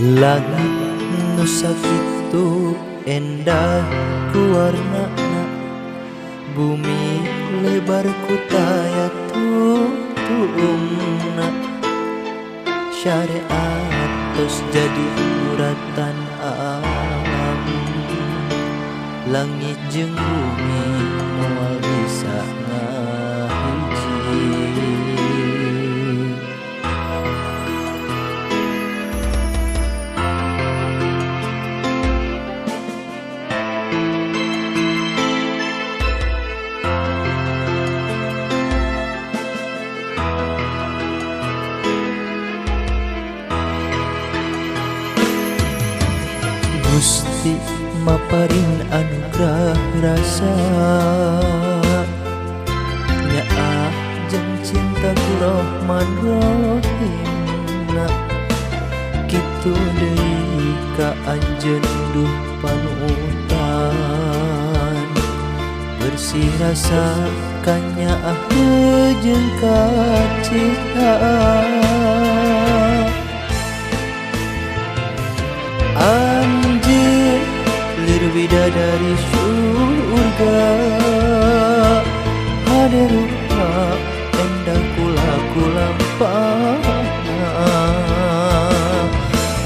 Langit nu sakitu endah ku warnana, bumi lebar ku taya tuungna. Syariat tos jadi uratan alam, langit jeung bumi moal bisa ngahiji. Gusti maparin anugerah rasa, nyaah jeung cinta ku Rahman Rahimna. Kitu deui ka anjeun duh panutan, bersih rasa kanyaah jeung kacintaan. Anjir lir bidadari surga, hade rupa endah kula lampahna.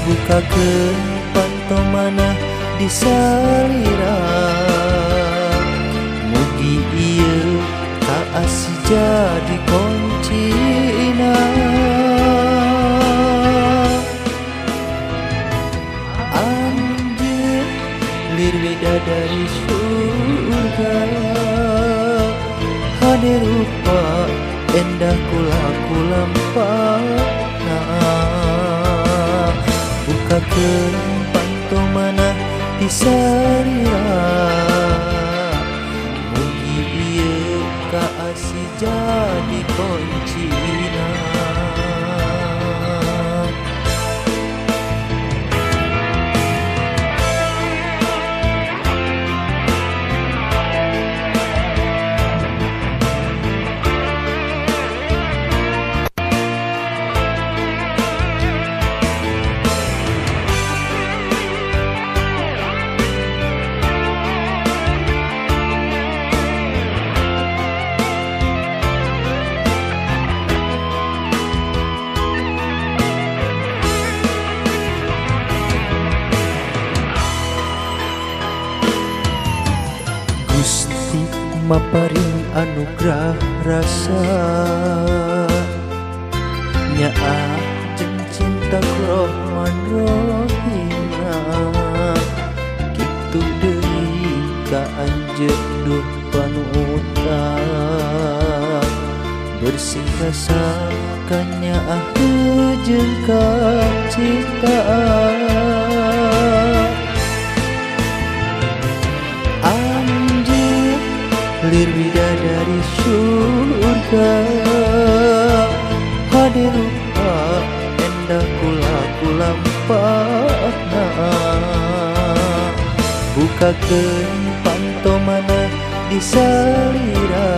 Bukakeun pantomana di salira, mugi ieu kaasih jadi kuncina. Lir bidadari surga, hade rupa endah kula lampahna. Bukakeun pantomana di salira, mugi ieu kaasih jadi kuncina. Gusti maparing anugerah rasa, nyaah jeung cinta ku Rahman Rahimna. Kitu deui ka anjeun duh panutan, bersih rasa kanyaah jeung kacintaan. Lir bidadari surga, hade rupa endah kula lampahna. Bukakeun pantomana di salira,